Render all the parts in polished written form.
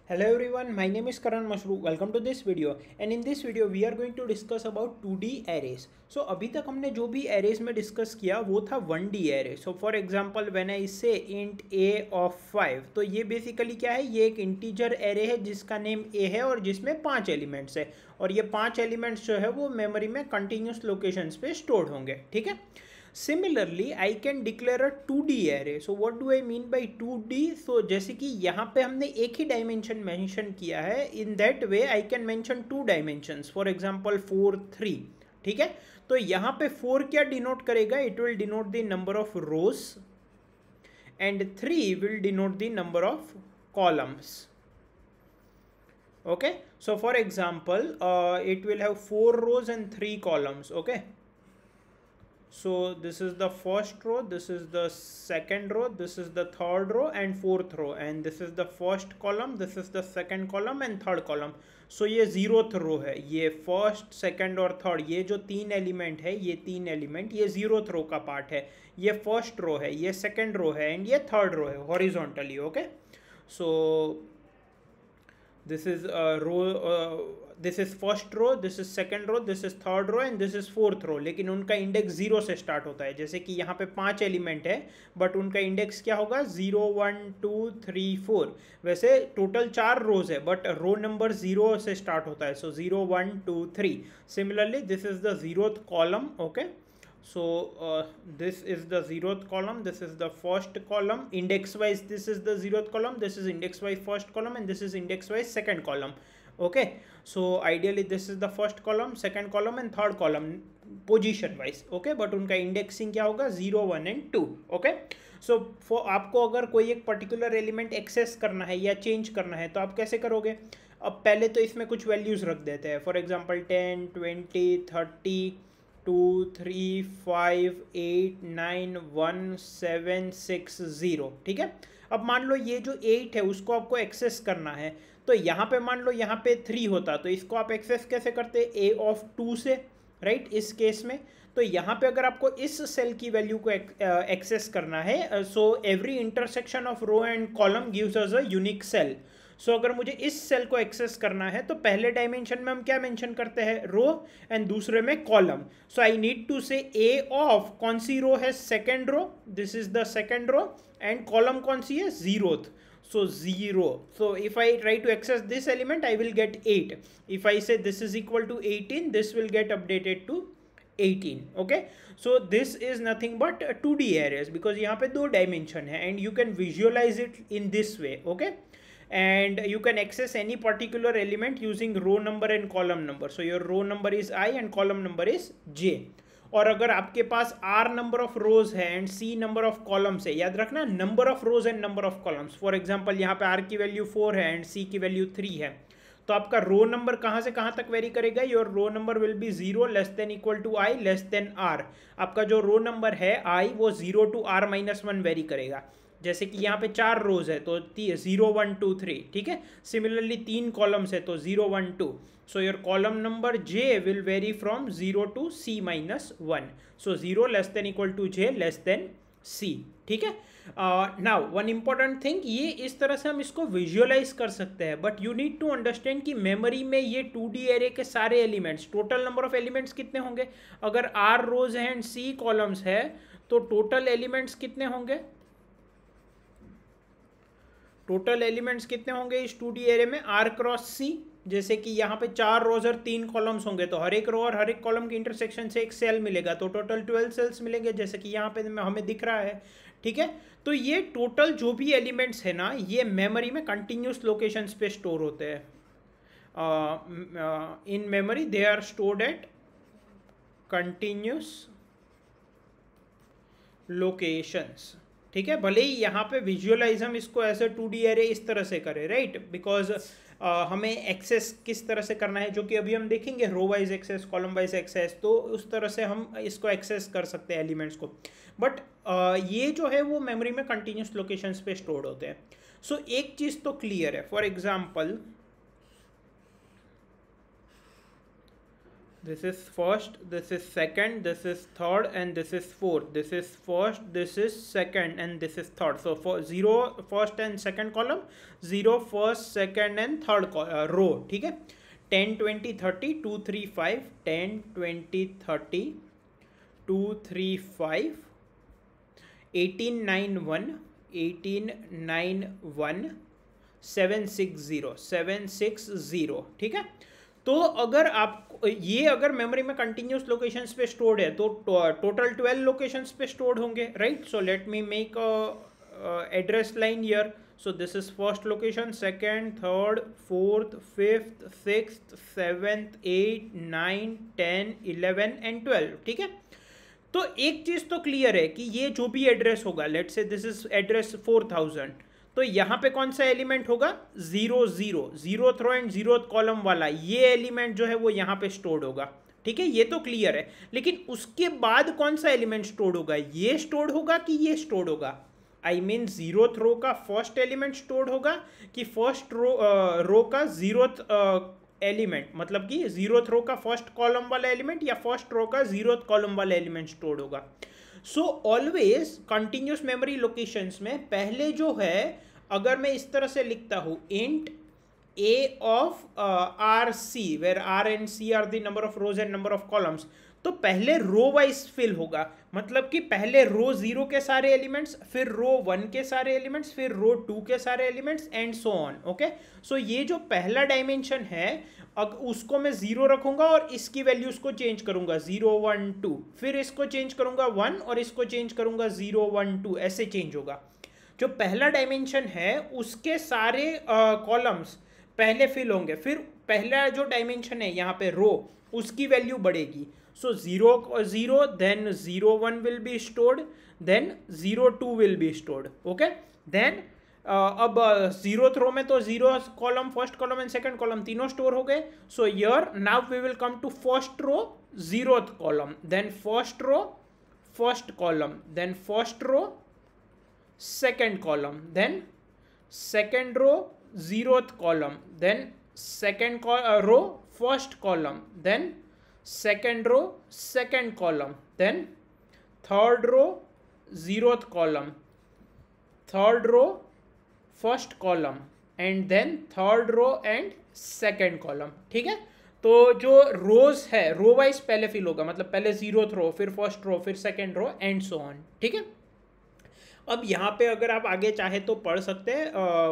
Hello everyone, my name is Karan Mashru. Welcome to this video. And in this video we are going to discuss about 2D arrays. So अभी तक हमने जो भी arrays में discuss किया वो था 1D array. So for example when I say int a of 5, तो ये basically क्या है, ये एक integer array है जिसका name a है और जिसमें 5 elements है और ये 5 elements जो है वो memory में continuous locations पे stored होंगे. ठीक है. Similarly, I can declare a 2D array. So what do I mean by 2D? So जैसे कि यहाँ पे हमने एक ही dimension mention किया है, in that way I can mention two dimensions. For example 4, 3. ठीक है. तो यहाँ पे 4 क्या denote करेगा? It will denote the number of rows and 3 will denote the number of columns. Okay. So for example, it will have 4 rows and 3 columns. Okay. So this is the first row, this is the second row, this is the third row and fourth row, and this is the first column, this is the second column and third column. So ये 0th row है, ये first, second और third, ये जो 3 element है, ये 3 element, ये 0th row का पार्ट है. ये फर्स्ट रो है, ये सेकेंड रो है एंड ये थर्ड रो है horizontally. Okay. So this is this is first row, this is second row, this is third row and this is fourth row. लेकिन उनका इंडेक्स 0 से स्टार्ट होता है. जैसे कि यहाँ पे 5 एलिमेंट है बट उनका इंडेक्स क्या होगा, 0 1 2 3 4. वैसे टोटल 4 रोज है बट रो नंबर 0 से स्टार्ट होता है. सो 0 1 2 3. Similarly this is the 0th column. Okay. So this is the 0th column, this is the first column, index wise this is the 0th column, this is index wise first column and this is index wise second column. Okay. So ideally this is the first column, second column and third column position wise. Okay. But उनका indexing क्या होगा, 0 1 and 2. Okay. So for आपको अगर कोई एक particular element access करना है या change करना है तो आप कैसे करोगे. अब पहले तो इसमें कुछ values रख देते हैं. For example 10 20 30 2 3 5 8 9 1 7 6 0. ठीक है. अब मान लो ये जो 8 है उसको आपको एक्सेस करना है तो यहाँ पे मान लो यहाँ पे 3 होता तो इसको आप एक्सेस कैसे करते, a of 2 से, राइट. इस केस में तो यहाँ पे अगर आपको इस सेल की वैल्यू को एक्सेस करना है, so every intersection of row and column gives us a unique cell. So अगर मुझे इस सेल को एक्सेस करना है तो पहले डायमेंशन में हम क्या मेंशन करते हैं, रो, एंड दूसरे में column. So I need to say a of, कौन सी रो है, second row, this is the second row, and column कौन सी है, 0th. So 0. So if I try to access this element, I will get 8. If I say this is equal to 18, this will get updated to 18. Okay. So this is nothing but 2D arrays because यहाँ पे 2 dimension है and you can visualize it in this way. Okay. And you can access any particular element using row number and column number. So your row number is I and column number is J. और अगर आपके पास R number of रोज है and C number of columns है, याद रखना number of rows and number of columns. For example यहाँ पे R की वैल्यू 4 है एंड C की वैल्यू 3 है तो आपका रो नंबर कहाँ से कहाँ तक वेरी करेगा, your row number will be 0 less than equal to I less than R. आपका जो रो नंबर है I वो 0 to R-1 वेरी करेगा. जैसे कि यहाँ पे 4 रोज है तो 0 1 2 3. ठीक है. सिमिलरली 3 कॉलम्स है तो 0 1 2. So your column number J will vary from 0 to C minus 1. So 0 less than equal to J less than C. ठीक है. Now one important thing, ये इस तरह से हम इसको विजुअलाइज कर सकते हैं but you need to understand कि मेमोरी में ये 2D एरे के सारे elements, total number of elements कितने होंगे. अगर R रोज है एंड C कॉलम्स है तो टोटल एलिमेंट्स कितने होंगे, टोटल एलिमेंट्स कितने होंगे इस 2D एरे में, R क्रॉस C. जैसे कि यहाँ पे 4 रोज और 3 कॉलम्स होंगे तो हर एक रो और हर एक कॉलम के इंटरसेक्शन से एक सेल मिलेगा तो टोटल 12 सेल्स मिलेंगे जैसे कि यहाँ पे हमें दिख रहा है. ठीक है. तो ये टोटल जो भी एलिमेंट्स है ना ये मेमोरी में कंटिन्यूस लोकेशंस पे स्टोर होते हैं. In memory they are stored at continuous locations. ठीक है. भले ही यहाँ पे विजुअलाइज हम इसको ऐसे 2D एरे इस तरह से करें, राइट, बिकॉज हमें एक्सेस किस तरह से करना है जो कि अभी हम देखेंगे, row wise access, column wise access, तो उस तरह से हम इसको एक्सेस कर सकते हैं एलिमेंट्स को. बट ये जो है वो मेमोरी में कंटिन्यूस लोकेशंस पे स्टोर्ड होते हैं. सो एक चीज़ तो क्लियर है. For example This is first, this is second, this is third, and this is fourth. This is first, this is second, and this is third. So for 0 first and second column, 0 first, second, and third row. ठीक है, 10 20 30 2 3 5, 10 20 30 2 3 5, 18 9 1, 18 9 1, 7 6 0, 7 6 0. ठीक है, तो अगर आप ये अगर memory में कंटिन्यूस लोकेशंस पे स्टोर्ड है तो टोटल 12 लोकेशंस पे स्टोर्ड होंगे, right. So let me make address line here. So this is first location, second, third, fourth, fifth, sixth, seventh, 8 9 10 11 and 12. ठीक है, तो एक चीज तो क्लियर है कि ये जो भी एड्रेस होगा, let's say this is address 4000, तो यहाँ पे कौन सा एलिमेंट होगा, 0 0, 0th row and 0th column वाला ये एलिमेंट जो है वो यहाँ पे स्टोर्ड होगा. ठीक है, ये तो क्लियर है. लेकिन उसके बाद कौन सा एलिमेंट स्टोर्ड होगा, ये स्टोर्ड होगा कि ये स्टोर्ड होगा. आई मीन 0th रो का फर्स्ट एलिमेंट स्टोर्ड होगा कि फर्स्ट रो का 0th एलिमेंट, मतलब कि 0th रो का फर्स्ट कॉलम वाला एलिमेंट या फर्स्ट रो का 0th कॉलम वाला एलिमेंट स्टोर्ड होगा. So always continuous memory locations में पहले जो है, अगर मैं इस तरह से लिखता हूं int a of R C, where R and C are the number of rows and number of columns, तो पहले रो वाइज फिल होगा. मतलब कि पहले रो 0 के सारे एलिमेंट्स, फिर रो 1 के सारे एलिमेंट्स, फिर रो 2 के सारे elements and so on. Okay, so ये जो पहला डायमेंशन है उसको मैं 0 रखूंगा और इसकी वैल्यूज को चेंज करूंगा 0 1 2, फिर इसको चेंज करूंगा 1 और इसको चेंज करूंगा 0 1 2, ऐसे चेंज होगा. जो पहला डायमेंशन है उसके सारे कॉलम्स पहले फिल होंगे, फिर पहला जो डायमेंशन है यहाँ पे रो, उसकी वैल्यू बढ़ेगी. So 0 0, then 0 1 will be stored, then 0 2 will be stored. Okay, then अब 0th रो में तो 0 column, first column and second column तीनों स्टोर हो गए. So here now we will come to first row 0th column, then first row first column, then first row second column, then second row 0th column, then second row first column, then second row second column, then third row 0th column, third row first column, and then third row and second column. ठीक है, तो जो रोज है row wise पहले fill होगा, मतलब पहले 0th रो, फिर फर्स्ट रो, फिर second row and so on. ठीक है, अब यहाँ पे अगर आप आगे चाहे तो पढ़ सकते हैं,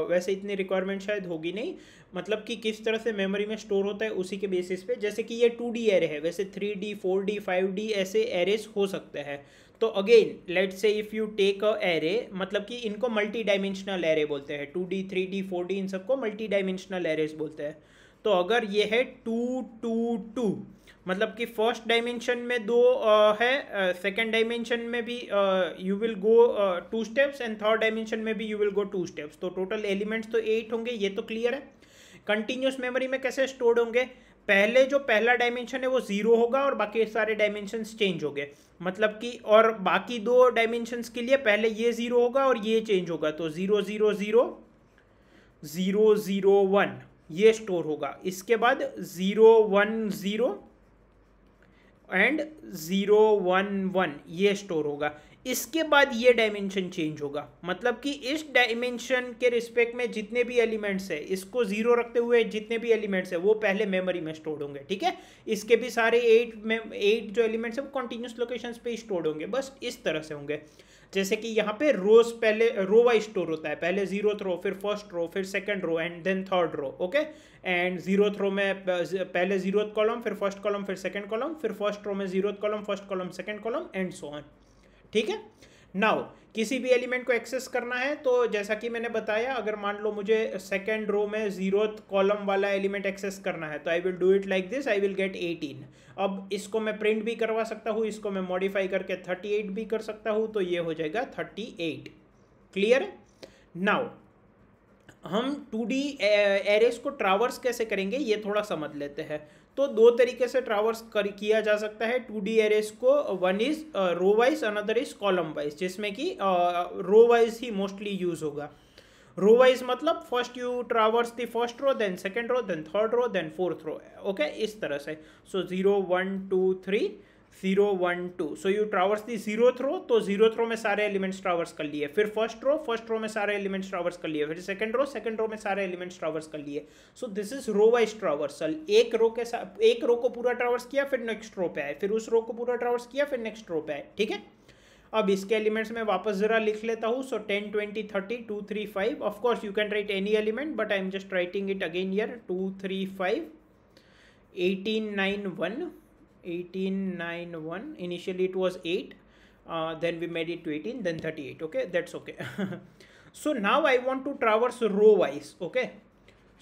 वैसे इतनी रिक्वायरमेंट शायद होगी नहीं, मतलब कि किस तरह से मेमोरी में स्टोर होता है उसी के बेसिस पे. जैसे कि ये 2D एरे है, वैसे 3D 4D 5D ऐसे एरेस हो सकते हैं. तो again let's say if you take a array, मतलब कि इनको मल्टी डायमेंशनल एरे बोलते हैं, 2D 3D 4D इन सबको मल्टी डायमेंशनल एरेस बोलते हैं. तो अगर ये है 2 2 2, मतलब कि फर्स्ट डायमेंशन में 2 है, सेकेंड डायमेंशन में भी you will go 2 steps and third dimension में भी यू विल गो 2 स्टेप्स. तो टोटल एलिमेंट्स तो 8 होंगे, ये तो क्लियर है. कंटिन्यूस मेमोरी में कैसे स्टोर्ड होंगे, पहले जो पहला डायमेंशन है वो 0 होगा और बाकी सारे डायमेंशंस चेंज हो गए, मतलब कि और बाकी 2 डायमेंशंस के लिए पहले ये 0 होगा और ये चेंज होगा, तो 0 0 0 0 0 1 ये स्टोर होगा. इसके बाद 0 1 0 एंड 0 1 1 ये स्टोर होगा. इसके बाद ये डायमेंशन चेंज होगा, मतलब कि इस डायमेंशन के रिस्पेक्ट में जितने भी एलिमेंट्स है, इसको 0 रखते हुए जितने भी एलिमेंट्स है वो पहले मेमोरी में स्टोर होंगे. ठीक है, इसके भी सारे 8 जो एलिमेंट्स है वो कंटिन्यूस लोकेशंस पे स्टोर होंगे, बस इस तरह से होंगे. जैसे कि यहाँ पे रोज पहले रो वाइज स्टोर होता है, पहले 0th रो, फिर फर्स्ट रो, फिर second row and then third row. Okay, and 0th row में पहले 0th कॉलम, फिर फर्स्ट कॉलम, फिर सेकंड कॉलम, फिर फर्स्ट रो में 0th column, first column, second column and so on. ठीक है, नाउ किसी भी एलिमेंट को एक्सेस करना है तो जैसा कि मैंने बताया, अगर मान लो मुझे सेकंड रो में 0th कॉलम वाला एलिमेंट एक्सेस करना है तो I will do it like this, I will get 18. अब इसको मैं प्रिंट भी करवा सकता हूँ, इसको मैं मॉडिफाई करके 38 भी कर सकता हूँ, तो ये हो जाएगा 38. क्लियर है. नाउ हम 2D एरेस को ट्रावर्स कैसे करेंगे ये थोड़ा समझ लेते हैं. तो 2 तरीके से ट्रावर्स किया जा सकता है 2D एरेस को. One is row wise, another is column wise, जिसमें कि रो वाइज ही मोस्टली यूज होगा. रो वाइज मतलब first you traverse the first row, then second row, then third row, then fourth row, okay, इस तरह से। So 0 1 2 3 0 1 2, so you traverse the zeroth row, तो zeroth रो में सारे एलिमेंट्स ट्रावर्स कर लिए, फिर फर्स्ट रो में सारे एलिमेंट्स ट्रावर्स कर लिए, फिर सेकंड रो में सारे एलिमेंट्स ट्रावर्स कर लिए। So this is row wise traversal. एक रो को पूरा ट्रावर्स किया, फिर नेक्स्ट रो पे आए, फिर उस रो को पूरा ट्रावर्स किया, फिर नेक्स्ट रो पे आए, ठीक है। अब इसके एलिमेंट्स में वापस जरा लिख लेता हूँ। सो 10 20 30 2 3 5, of course you can write any element, but I am just writing it again here. 2 3 5 18 9 1 18 9 1, initially it was 8, then we made it to 18, then 38, okay, that's okay. So now I want to traverse row wise, okay.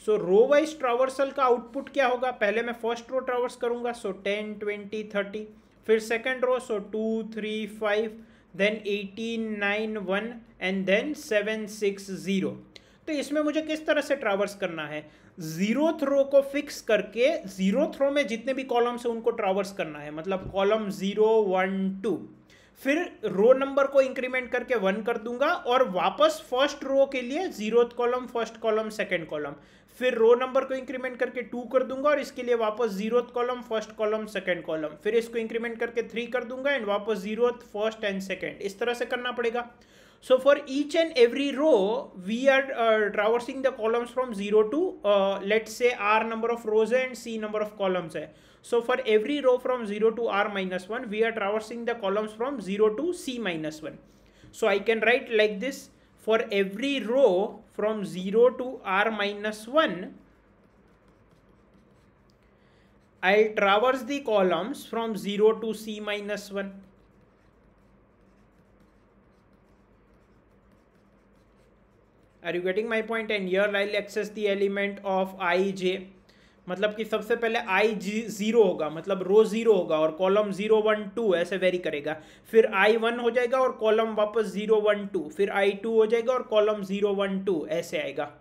So row wise traversal का output क्या होगा? पहले मैं first row traverse करूंगा, सो 10 20 30, फिर second row, so 2 3 5, then 18 9 1 and then 7 6 0। तो इसमें मुझे किस तरह से ट्रावर्स करना है? जीरोथ रो को फिक्स करके जीरोथ रो में जितने भी कॉलम्स है उनको ट्रावर्स करना है, मतलब कॉलम 0 1 2, फिर रो नंबर को इंक्रीमेंट करके 1 कर दूंगा और वापस फर्स्ट रो के लिए zeroth column, first column, second column, फिर रो नंबर को इंक्रीमेंट करके 2 कर दूंगा और इसके लिए वापस zeroth column, first column, second column, फिर इसको इंक्रीमेंट करके 3 कर दूंगा एंड वापस जीरोथ, फर्स्ट एंड सेकंड, इस तरह से करना पड़ेगा। So for each and every row, we are traversing the columns from 0 to let's say R number of rows and C number of columns hai. So for every row from 0 to R minus 1, we are traversing the columns from 0 to C minus 1. So I can write like this: for every row from 0 to R minus 1, I'll traverse the columns from 0 to C minus 1. Are you getting my point? And here I'll access the element of ij, मतलब कि सबसे पहले i 0 होगा, मतलब रो 0 होगा और column 0 1 2 ऐसे very करेगा, फिर i 1 हो जाएगा और कॉलम वापस 0 1 2, फिर i 2 हो जाएगा और कॉलम 0 1 2 ऐसे आएगा,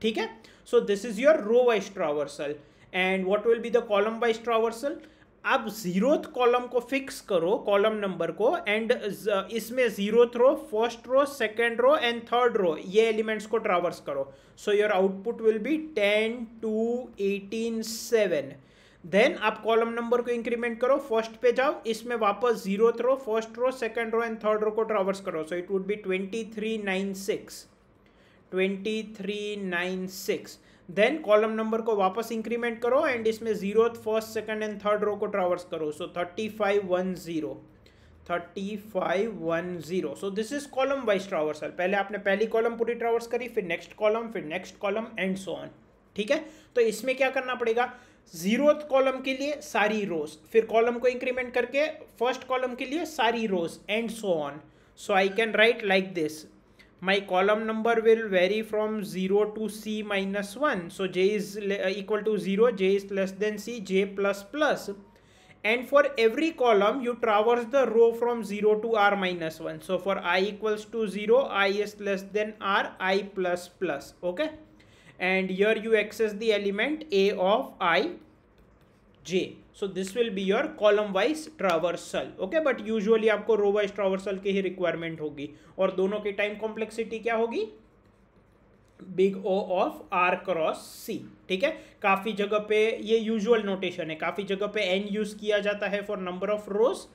ठीक है। So this is your row wise traversal. And what will be the column wise traversal? आप जीरोथ कॉलम को फिक्स करो, कॉलम नंबर को, एंड इसमें zeroth row, first row, second row and third row, ये एलिमेंट्स को traverse करो। So your output will be 10 2 18 7। Then आप column number को इंक्रीमेंट करो, फर्स्ट पे जाओ, इसमें वापस zeroth row, first row, second row and third row को ट्रावर्स करो। So it would be 23 9 6, 23 9 6। Then column number को वापस इंक्रीमेंट करो एंड इसमें zero, first, second and third row को ट्रावर्स करो। So 35 1 0, 35 1 0। So this is column wise traversal. पहले आपने पहली कॉलम पूरी ट्रावर्स करी, फिर नेक्स्ट कॉलम, फिर next column and so on, ठीक है। तो इसमें क्या करना पड़ेगा? जीरोथ कॉलम के लिए सारी रोज, फिर कॉलम को इंक्रीमेंट करके फर्स्ट कॉलम के लिए सारी rows and so on. So I can write like this: my column number will vary from 0 to C minus 1. So J is equal to 0, J is less than C, J plus plus. And for every column, you traverse the row from 0 to R minus 1. So for I equals to 0, I is less than R, I plus plus. Okay. And here you access the element A of I, J. So this will be your column wise traversal. Okay, but usually आपको row wise traversal की ही requirement होगी और दोनों की time complexity क्या होगी? Big O of R cross C, ठीक है। काफ़ी जगह पे ये यूजुअल नोटेशन है, काफ़ी जगह पे N यूज़ किया जाता है for number of rows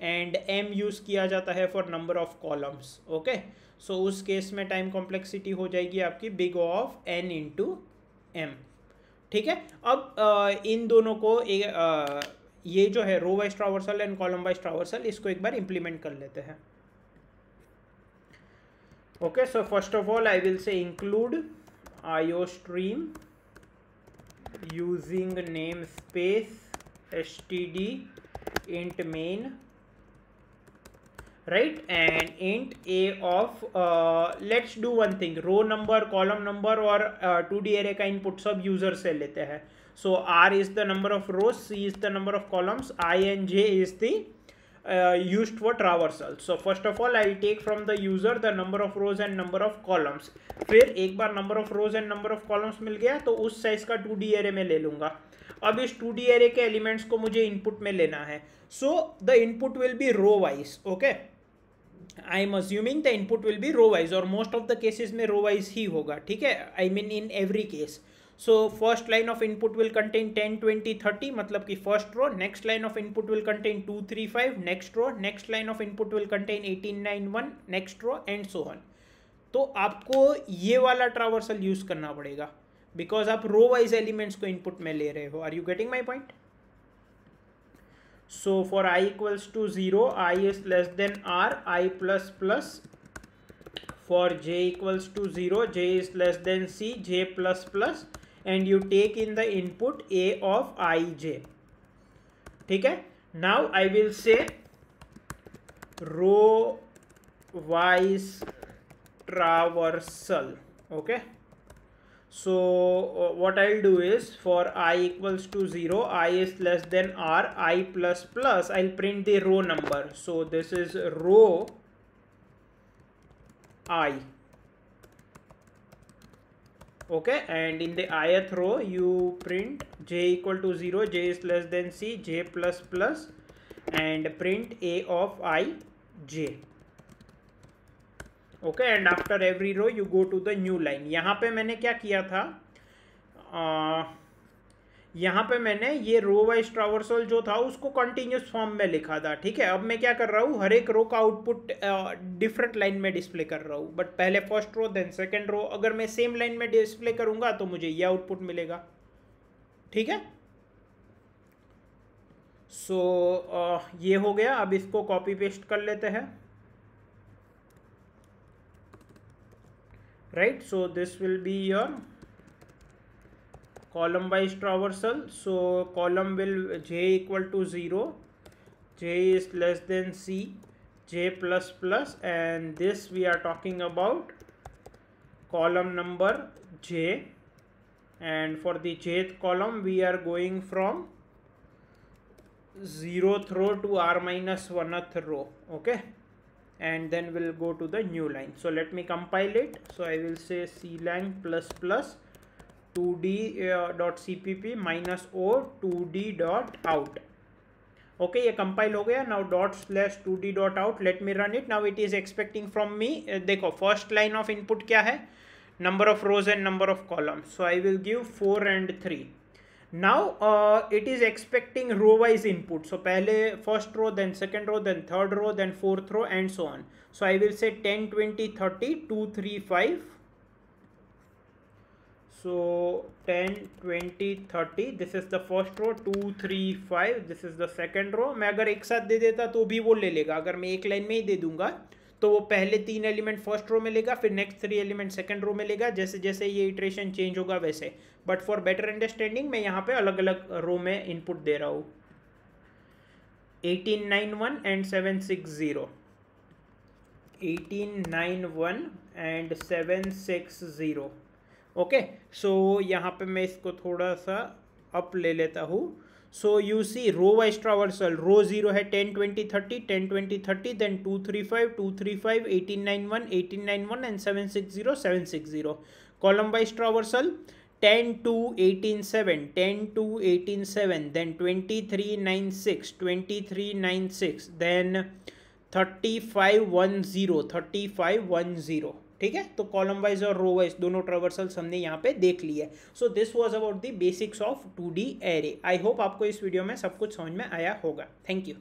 and M use किया जाता है for number of columns. Okay, so उस केस में टाइम कॉम्प्लेक्सिटी हो जाएगी आपकी big O of N into M, ठीक है। अब इन दोनों को ये जो है row wise traversal and column wise traversal, इसको एक बार इम्प्लीमेंट कर लेते हैं। Okay, so first of all I will say include IOStream using namespace std int main, right, and int a of let's do one thing, row number, column number और 2D array का input सब user से लेते हैं। So R is the number of rows, C is the number of columns, I and J is the used for traversal. So first of all I will take from the user the number of rows and number of columns. फिर एक बार number of rows and number of columns मिल गया तो उस size का 2D array में ले लूँगा। अब इस 2D array के एलिमेंट्स को मुझे इनपुट में लेना है। So the input will be row wise, okay. I am assuming the input will be row wise, और मोस्ट ऑफ द केसेस में रो वाइज ही होगा, ठीक है, I mean in every case. So first line of input will contain 10 20 30, मतलब कि first row. Next line of input will contain 2 3 5, next row. Next line of input will contain 18 9 1, next row, and so on. तो आपको ये वाला traversal use करना पड़ेगा because आप row wise elements को इनपुट में ले रहे हो. Are you getting my point? So for I equals to 0, I is less than R, I plus plus. For J equals to 0, J is less than C, J plus plus. And you take in the input A of Ij. ठीक है? Now I will say row wise traversal. Okay? So what I'll do is for I equals to 0, I is less than R, I plus plus, I'll print the row number. So this is row I. Okay, and in the ith row you print J equal to 0, J is less than C, J plus plus, and print A of I, J. Okay, and after every row you go to the new line. यहाँ पे मैंने क्या किया था, यहाँ पे मैंने ये रो वाइज ट्रावर्सल जो था उसको कंटिन्यूस फॉर्म में लिखा था. ठीक है, अब मैं क्या कर रहा हूँ, हर एक रो का आउटपुट डिफरेंट लाइन में डिस्प्ले कर रहा हूँ. बट पहले first row then second row, अगर मैं सेम लाइन में डिस्प्ले करूँगा तो मुझे ये आउटपुट मिलेगा. ठीक है, सो ये हो गया. अब इसको कॉपी पेस्ट कर लेते हैं. Right, so this will be your column wise traversal. So column will J equal to 0, J is less than C, J plus plus, and this we are talking about column number J, and for the jth column we are going from 0th row to R minus 1th row. Okay, and then we'll go to the new line. So let me compile it. So I will say clang plus plus 2d dot cpp minus o 2d dot out. Okay, ये compile हो गया. Now dot slash 2d dot out, let me run it. Now it is expecting from me, देखो first line of input क्या है, number of rows and number of columns. So I will give 4 and 3. Now it is expecting row wise input. So पहले first row, then second row, then third row, then fourth row, and so on. So I will say 10 20 30 2 3 5. So 10 20 30, this is the first row. 2 3 5, this is the second row. मैं अगर एक साथ दे देता तो भी वो ले लेगा. अगर मैं एक लाइन में ही दे दूंगा तो वो पहले 3 एलिमेंट फर्स्ट रो में लेगा, फिर नेक्स्ट 3 एलिमेंट सेकंड रो में लेगा. जैसे जैसे ये इटरेशन चेंज होगा वैसे. बट फॉर बेटर अंडरस्टैंडिंग मैं यहाँ पे अलग अलग रो में इनपुट दे रहा हूँ. 1891 एंड 760, 1891 एंड 760. ओके, सो यहाँ पे मैं इसको थोड़ा सा अप ले लेता हूँ. So you see row wise traversal, row 0 है 10 20 30, 10 20 30, then 2 3 5, 2 3 5, 18 91, 18 91, and 760 760. Column wise traversal 10 2 18 7, 10 2 18 7, then 23 96, 23 96, then 35 10, 35 10. ठीक है, तो कॉलम वाइज और रो वाइज दोनों ट्रावर्सल्स हमने यहाँ पे देख लिए. So this was about the basics of 2D array. I hope आपको इस वीडियो में सब कुछ समझ में आया होगा. Thank you.